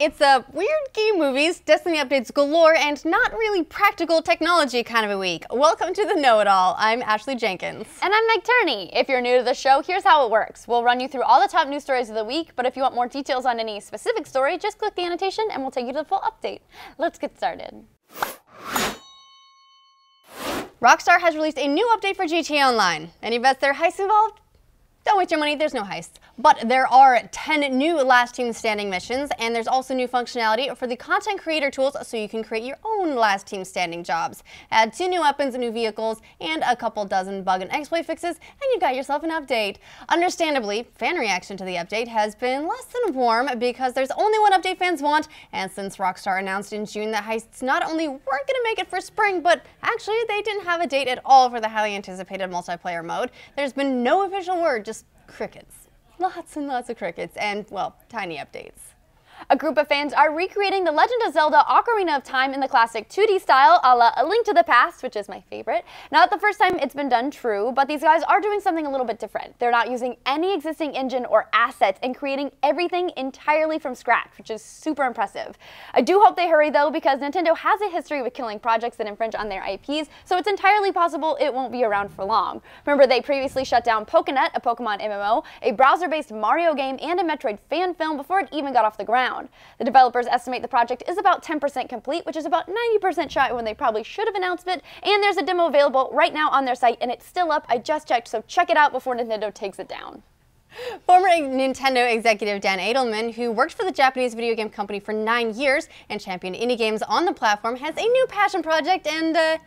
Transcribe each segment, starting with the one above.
It's a weird game movies, Destiny updates galore, and not really practical technology kind of a week. Welcome to the Know-It-All. I'm Ashley Jenkins. And I'm Meg Turney. If you're new to the show, here's how it works. We'll run you through all the top news stories of the week, but if you want more details on any specific story, just click the annotation and we'll take you to the full update. Let's get started. Rockstar has released a new update for GTA Online. Any bets there are heists involved? Don't waste your money, there's no heists. But there are 10 new last team standing missions, and there's also new functionality for the content creator tools so you can create your own last team standing jobs. Add 2 new weapons, new vehicles, and a couple dozen bug and exploit fixes, and you got yourself an update. Understandably, fan reaction to the update has been less than warm because there's only one update fans want, and since Rockstar announced in June that heists not only weren't going to make it for spring, but actually they didn't have a date at all for the highly anticipated multiplayer mode, there's been no official word, just crickets. Lots and lots of crickets and, well, tiny updates. A group of fans are recreating The Legend of Zelda Ocarina of Time in the classic 2D style, a la A Link to the Past, which is my favorite. Not the first time it's been done true, but these guys are doing something a little bit different. They're not using any existing engine or assets and creating everything entirely from scratch, which is super impressive. I do hope they hurry though, because Nintendo has a history with killing projects that infringe on their IPs, so it's entirely possible it won't be around for long. Remember, they previously shut down Pokénet, a Pokemon MMO, a browser-based Mario game, and a Metroid fan film before it even got off the ground. The developers estimate the project is about 10% complete, which is about 90% shy when they probably should have announced it, and there's a demo available right now on their site, and it's still up. I just checked, so check it out before Nintendo takes it down. Former Nintendo executive Dan Adelman, who worked for the Japanese video game company for 9 years and championed indie games on the platform, has a new passion project and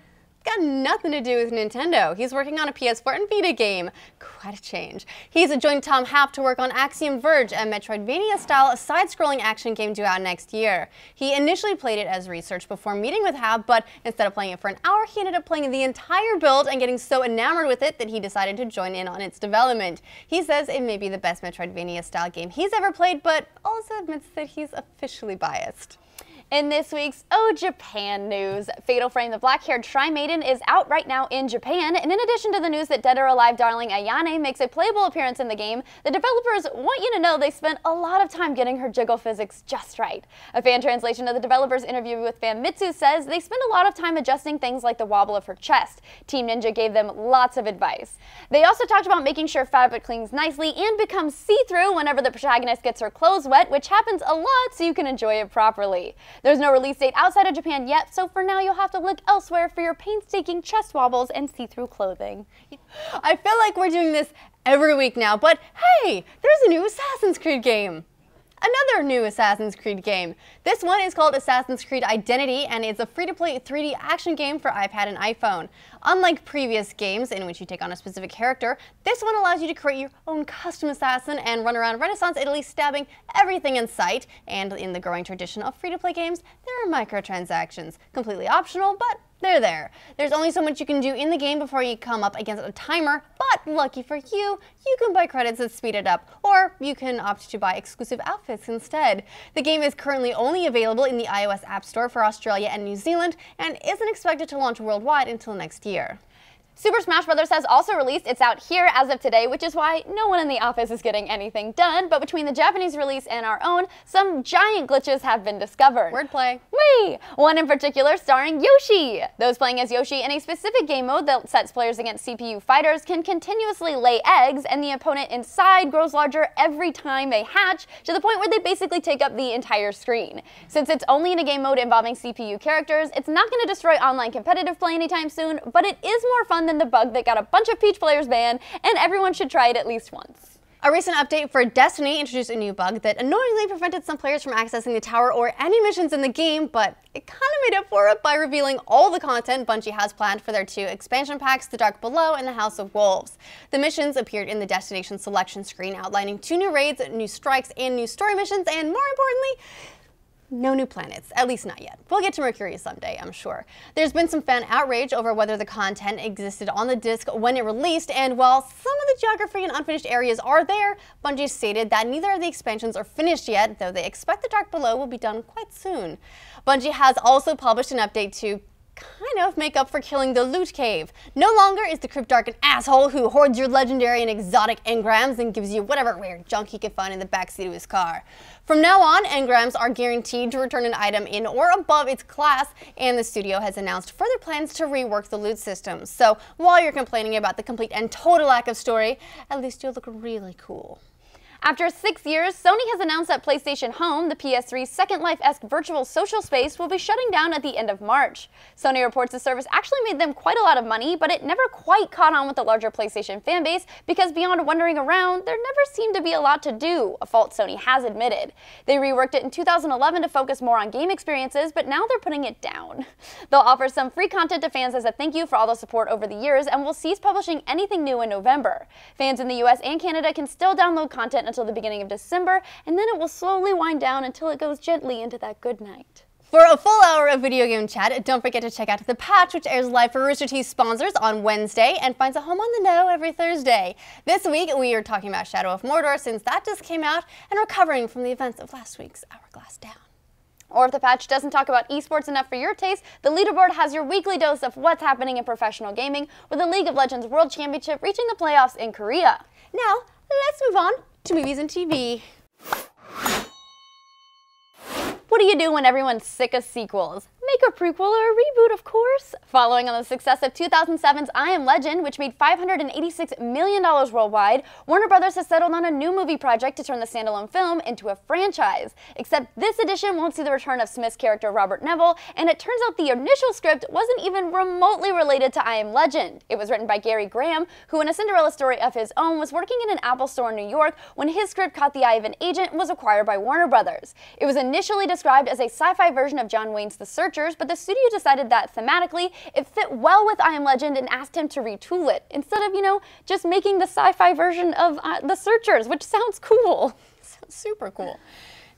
got nothing to do with Nintendo. He's working on a PS4 and Vita game. Quite a change. He's joined Tom Happ to work on Axiom Verge, a Metroidvania-style side-scrolling action game due out next year. He initially played it as research before meeting with Happ, but instead of playing it for an hour, he ended up playing the entire build and getting so enamored with it that he decided to join in on its development. He says it may be the best Metroidvania-style game he's ever played, but also admits that he's officially biased. In this week's Oh Japan news, Fatal Frame the Black-Haired Shrine Maiden is out right now in Japan, and in addition to the news that Dead or Alive darling Ayane makes a playable appearance in the game, the developers want you to know they spent a lot of time getting her jiggle physics just right. A fan translation of the developers' interview with Famitsu says they spent a lot of time adjusting things like the wobble of her chest. Team Ninja gave them lots of advice. They also talked about making sure fabric clings nicely and becomes see-through whenever the protagonist gets her clothes wet, which happens a lot so you can enjoy it properly. There's no release date outside of Japan yet, so for now you'll have to look elsewhere for your painstaking chest wobbles and see-through clothing. I feel like we're doing this every week now, but hey, there's a new Assassin's Creed game. Another new Assassin's Creed game. This one is called Assassin's Creed Identity, and it's a free-to-play 3D action game for iPad and iPhone. Unlike previous games in which you take on a specific character, this one allows you to create your own custom assassin and run around Renaissance Italy stabbing everything in sight. And in the growing tradition of free-to-play games, there are microtransactions. Completely optional, but they're there. There's only so much you can do in the game before you come up against a timer, but lucky for you, you can buy credits that speed it up, or you can opt to buy exclusive outfits instead. The game is currently only available in the iOS App Store for Australia and New Zealand, and isn't expected to launch worldwide until next year. Super Smash Bros. Has also released. It's out here as of today, which is why no one in the office is getting anything done, but between the Japanese release and our own, some giant glitches have been discovered. Wordplay. Whee! One in particular starring Yoshi. Those playing as Yoshi in a specific game mode that sets players against CPU fighters can continuously lay eggs, and the opponent inside grows larger every time they hatch, to the point where they basically take up the entire screen. Since it's only in a game mode involving CPU characters, it's not going to destroy online competitive play anytime soon, but it is more fun than the bug that got a bunch of Peach players banned, and everyone should try it at least once. A recent update for Destiny introduced a new bug that annoyingly prevented some players from accessing the tower or any missions in the game, but it kind of made up for it by revealing all the content Bungie has planned for their 2 expansion packs, The Dark Below and The House of Wolves. The missions appeared in the destination selection screen, outlining 2 new raids, new strikes, and new story missions, and more importantly, no new planets, at least not yet. We'll get to Mercury someday, I'm sure. There's been some fan outrage over whether the content existed on the disc when it released, and while some of the geography and unfinished areas are there, Bungie stated that neither of the expansions are finished yet, though they expect The Dark Below will be done quite soon. Bungie has also published an update to kind of make up for killing the Loot Cave. No longer is the Cryptarch an asshole who hoards your legendary and exotic engrams and gives you whatever rare junk he can find in the backseat of his car. From now on, engrams are guaranteed to return an item in or above its class, and the studio has announced further plans to rework the loot system. So while you're complaining about the complete and total lack of story, at least you'll look really cool. After 6 years, Sony has announced that PlayStation Home, the PS3's Second Life-esque virtual social space, will be shutting down at the end of March. Sony reports the service actually made them quite a lot of money, but it never quite caught on with the larger PlayStation fanbase because beyond wandering around, there never seemed to be a lot to do, a fault Sony has admitted. They reworked it in 2011 to focus more on game experiences, but now they're putting it down. They'll offer some free content to fans as a thank you for all the support over the years and will cease publishing anything new in November. Fans in the US and Canada can still download content until the beginning of December, and then it will slowly wind down until it goes gently into that good night. For a full hour of video game chat, don't forget to check out The Patch, which airs live for Rooster Teeth sponsors on Wednesday and finds a home on the know every Thursday. This week, we are talking about Shadow of Mordor since that just came out and recovering from the events of last week's Hourglass Down. Or if The Patch doesn't talk about esports enough for your taste, the Leaderboard has your weekly dose of what's happening in professional gaming, with the League of Legends World Championship reaching the playoffs in Korea. Now, let's move on to movies and TV. What do you do when everyone's sick of sequels? Make a prequel or a reboot, of course. Following on the success of 2007's I Am Legend, which made $586 million worldwide, Warner Bros. Has settled on a new movie project to turn the standalone film into a franchise. Except this edition won't see the return of Smith's character Robert Neville, and it turns out the initial script wasn't even remotely related to I Am Legend. It was written by Gary Graham, who in a Cinderella story of his own was working in an Apple store in New York when his script caught the eye of an agent and was acquired by Warner Bros. It was initially described as a sci-fi version of John Wayne's The Searchers, but the studio decided that thematically it fit well with I Am Legend and asked him to retool it, instead of, just making the sci-fi version of The Searchers, which sounds cool. Sounds super cool.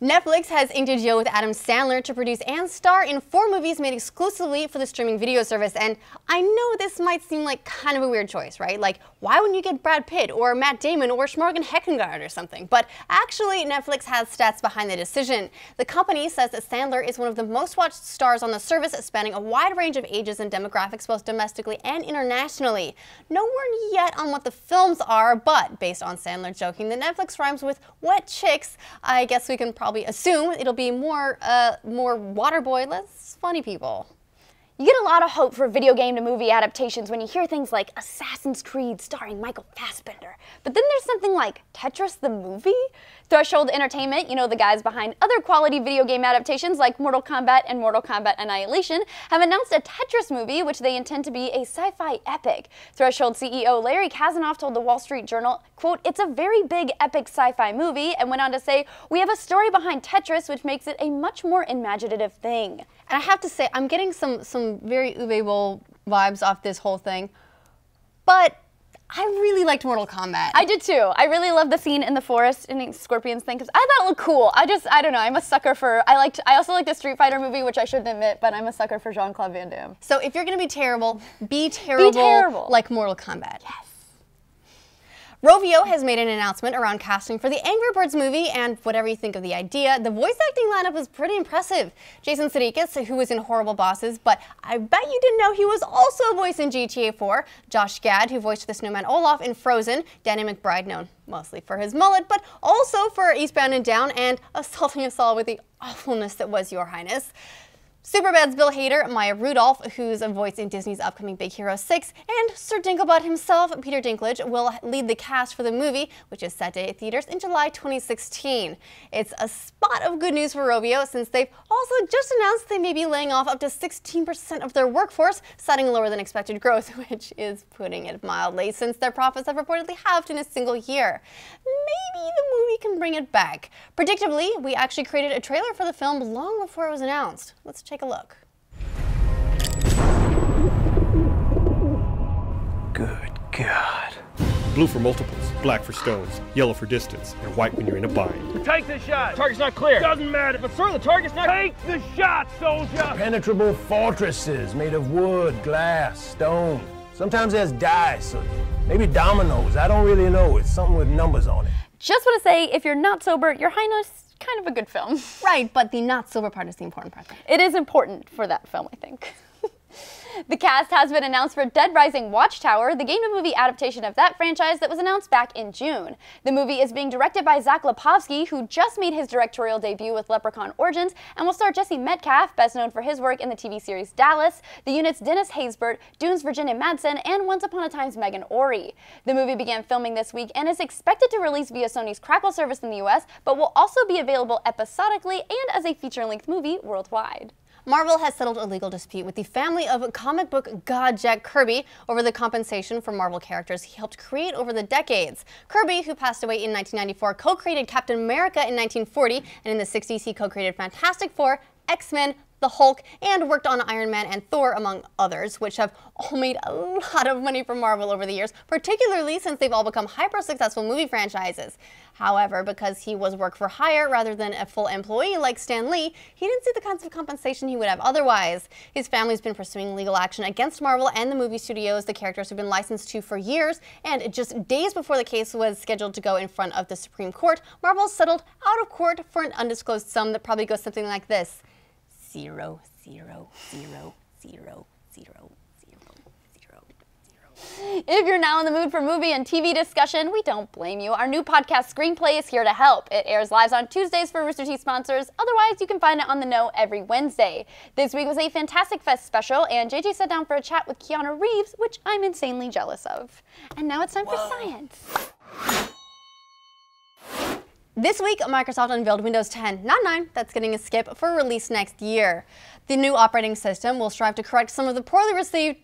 Netflix has inked a deal with Adam Sandler to produce and star in 4 movies made exclusively for the streaming video service, and I know this might seem like kind of a weird choice, right? Like, why wouldn't you get Brad Pitt or Matt Damon or Schmorgan Heckengard or something? But actually, Netflix has stats behind the decision. The company says that Sandler is one of the most watched stars on the service, spanning a wide range of ages and demographics both domestically and internationally. No word yet on what the films are, but based on Sandler joking that Netflix rhymes with wet chicks, I guess we can probably assume it'll be more Waterboy, less funny people. You get a lot of hope for video game to movie adaptations when you hear things like Assassin's Creed starring Michael Fassbender. But then there's something like Tetris the movie? Threshold Entertainment, the guys behind other quality video game adaptations like Mortal Kombat and Mortal Kombat Annihilation, have announced a Tetris movie which they intend to be a sci-fi epic. Threshold CEO Larry Kazanoff told the Wall Street Journal, quote, "It's a very big epic sci-fi movie," and went on to say, "We have a story behind Tetris which makes it a much more imaginative thing." And I have to say, I'm getting some very Uwe Boll vibes off this whole thing, but I really liked Mortal Kombat. I did too. I really love the scene in the forest and the scorpions thing because I thought it looked cool. I don't know. I'm a sucker for. I also like the Street Fighter movie, which I shouldn't admit, but I'm a sucker for Jean-Claude Van Damme. So if you're gonna be terrible, be terrible like Mortal Kombat. Yes. Rovio has made an announcement around casting for the Angry Birds movie, and whatever you think of the idea, the voice acting lineup is pretty impressive. Jason Sudeikis, who was in Horrible Bosses, but I bet you didn't know he was also voicing GTA 4, Josh Gad, who voiced the snowman Olaf in Frozen, Danny McBride, known mostly for his mullet, but also for Eastbound and Down and assaulting us all with the awfulness that was Your Highness. Superbad's Bill Hader, Maya Rudolph, who's a voice in Disney's upcoming Big Hero 6, and Sir Dinklebutt himself, Peter Dinklage, will lead the cast for the movie, which is set to hit theaters in July 2016. It's a spot of good news for Rovio, since they've also just announced they may be laying off up to 16% of their workforce, citing lower than expected growth, which is putting it mildly, since their profits have reportedly halved in a single year. Maybe the movie can bring it back. Predictably, we actually created a trailer for the film long before it was announced. Let's take a look. Good God. Blue for multiples, black for stones, yellow for distance, and white when you're in a bind. Take the shot. Target's not clear. Doesn't matter. But sir, the target's not. Take the shot, soldier. Penetrable fortresses made of wood, glass, stone. Sometimes there's dice, or maybe dominoes. I don't really know. It's something with numbers on it. Just want to say, if you're not sober, Your Highness, kind of a good film. Right, but the not sober part is the important part. It is important for that film, I think. The cast has been announced for Dead Rising Watchtower, the game-to-movie adaptation of that franchise that was announced back in June. The movie is being directed by Zach Lipovsky, who just made his directorial debut with Leprechaun Origins, and will star Jesse Metcalfe, best known for his work in the TV series Dallas, the unit's Dennis Haysbert, Dune's Virginia Madsen, and Once Upon a Time's Megan Ori. The movie began filming this week and is expected to release via Sony's Crackle service in the US, but will also be available episodically and as a feature-length movie worldwide. Marvel has settled a legal dispute with the family of comic book god Jack Kirby over the compensation for Marvel characters he helped create over the decades. Kirby, who passed away in 1994, co-created Captain America in 1940, and in the 60s he co-created Fantastic Four, X-Men, the Hulk, and worked on Iron Man and Thor, among others, which have all made a lot of money for Marvel over the years, particularly since they've all become hyper-successful movie franchises. However, because he was work for hire rather than a full employee like Stan Lee, he didn't see the kinds of compensation he would have otherwise. His family's been pursuing legal action against Marvel and the movie studios the characters have been licensed to for years, and just days before the case was scheduled to go in front of the Supreme Court, Marvel settled out of court for an undisclosed sum that probably goes something like this: 0, 0, 0, 0, 0. If you're now in the mood for movie and TV discussion, we don't blame you. Our new podcast, Screenplay, is here to help. It airs live on Tuesdays for Rooster Teeth sponsors. Otherwise, you can find it on The Know every Wednesday. This week was a Fantastic Fest special, and JJ sat down for a chat with Keanu Reeves, which I'm insanely jealous of. And now it's time for science. This week, Microsoft unveiled Windows 10, not 9, that's getting a skip, for release next year. The new operating system will strive to correct some of the poorly received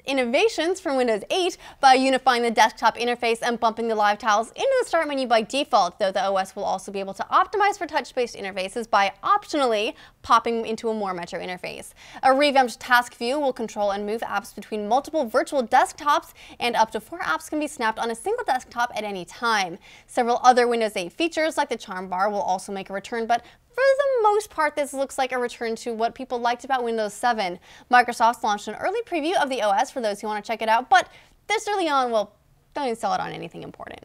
innovations from Windows 8 by unifying the desktop interface and bumping the live tiles into the start menu by default, though the OS will also be able to optimize for touch-based interfaces by optionally popping into a more metro interface. A revamped task view will control and move apps between multiple virtual desktops, and up to 4 apps can be snapped on a single desktop at any time. Several other Windows 8 features like the charm bar will also make a return, but for the most part, this looks like a return to what people liked about Windows 7. Microsoft launched an early preview of the OS for those who want to check it out, but this early on, well, don't install it on anything important.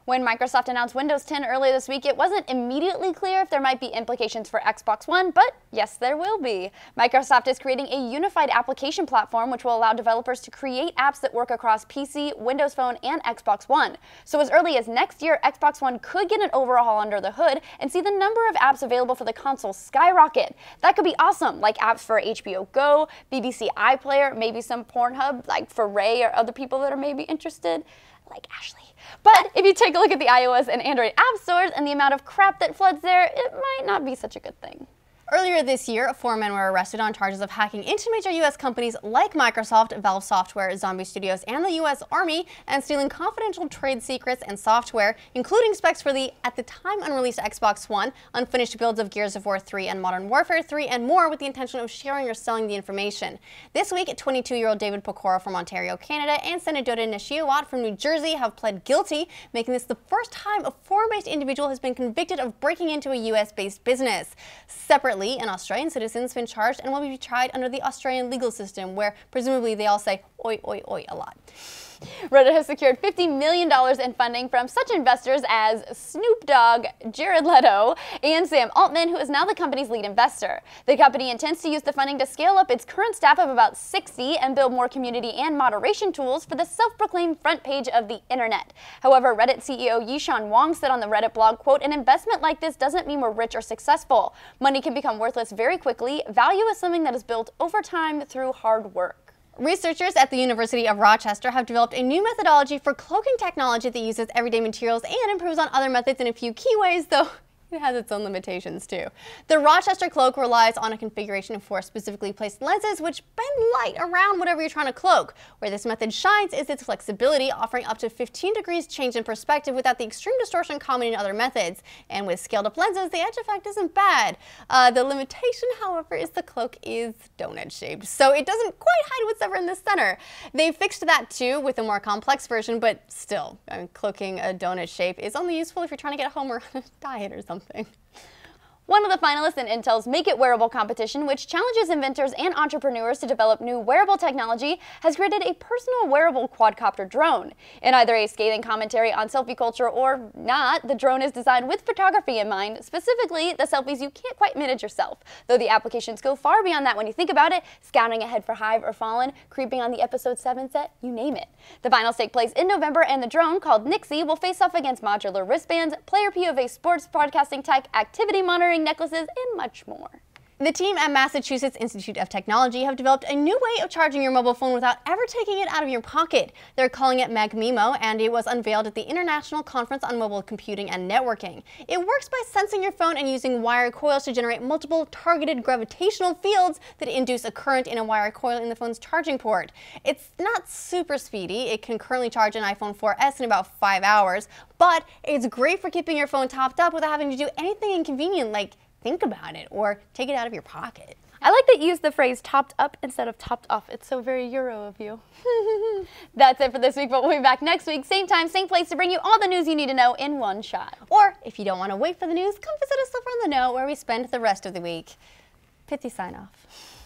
When Microsoft announced Windows 10 earlier this week, it wasn't immediately clear if there might be implications for Xbox One, but yes, there will be. Microsoft is creating a unified application platform which will allow developers to create apps that work across PC, Windows Phone, and Xbox One. So as early as next year, Xbox One could get an overhaul under the hood and see the number of apps available for the console skyrocket. That could be awesome, like apps for HBO Go, BBC iPlayer, maybe some Pornhub, like for Ray or other people that are maybe interested, like Ashley. But if you take a look at the iOS and Android app stores and the amount of crap that floods there, it might not be such a good thing. Earlier this year, 4 men were arrested on charges of hacking into major U.S. companies like Microsoft, Valve Software, Zombie Studios, and the U.S. Army, and stealing confidential trade secrets and software, including specs for the, at the time unreleased Xbox One, unfinished builds of Gears of War 3 and Modern Warfare 3, and more, with the intention of sharing or selling the information. This week, 22-year-old David Pecora from Ontario, Canada, and Senator Nishiawat from New Jersey have pled guilty, making this the first time a foreign-based individual has been convicted of breaking into a U.S.-based business. Separately, an Australian citizen has been charged and will be tried under the Australian legal system, where presumably they all say oi, oi, oi a lot. Reddit has secured $50 million in funding from such investors as Snoop Dogg, Jared Leto, and Sam Altman, who is now the company's lead investor. The company intends to use the funding to scale up its current staff of about 60 and build more community and moderation tools for the self-proclaimed front page of the internet. However, Reddit CEO Yishan Wong said on the Reddit blog, quote, "An investment like this doesn't mean we're rich or successful. Money can become worthless very quickly. Value is something that is built over time through hard work." Researchers at the University of Rochester have developed a new methodology for cloaking technology that uses everyday materials and improves on other methods in a few key ways, though it has its own limitations too. The Rochester cloak relies on a configuration of 4 specifically placed lenses which bend light around whatever you're trying to cloak. Where this method shines is its flexibility, offering up to 15 degrees change in perspective without the extreme distortion common in other methods. And with scaled up lenses, the edge effect isn't bad. The limitation, however, is the cloak is donut shaped, so it doesn't quite hide what's ever in the center. They fixed that too with a more complex version, but still, cloaking a donut shape is only useful if you're trying to get home or on a diet or something. One of the finalists in Intel's Make It Wearable competition, which challenges inventors and entrepreneurs to develop new wearable technology, has created a personal wearable quadcopter drone. In either a scathing commentary on selfie culture or not, the drone is designed with photography in mind, specifically the selfies you can't quite manage yourself. Though the applications go far beyond that when you think about it, scouting ahead for Hive or Fallen, creeping on the episode 7 set, you name it. The finals take place in November, and the drone, called Nixie, will face off against modular wristbands, player POV sports broadcasting tech, activity monitoring necklaces, and much more. The team at Massachusetts Institute of Technology have developed a new way of charging your mobile phone without ever taking it out of your pocket. They're calling it MagMimo, and it was unveiled at the International Conference on Mobile Computing and Networking. It works by sensing your phone and using wire coils to generate multiple targeted gravitational fields that induce a current in a wire coil in the phone's charging port. It's not super speedy. It can currently charge an iPhone 4S in about 5 hours, but it's great for keeping your phone topped up without having to do anything inconvenient like think about it or take it out of your pocket. I like that you use the phrase topped up instead of topped off. It's so very Euro of you. That's it for this week, but we'll be back next week, same time, same place, to bring you all the news you need to know in one shot. Or if you don't want to wait for the news, come visit us over on The Know, where we spend the rest of the week. Pithy sign off.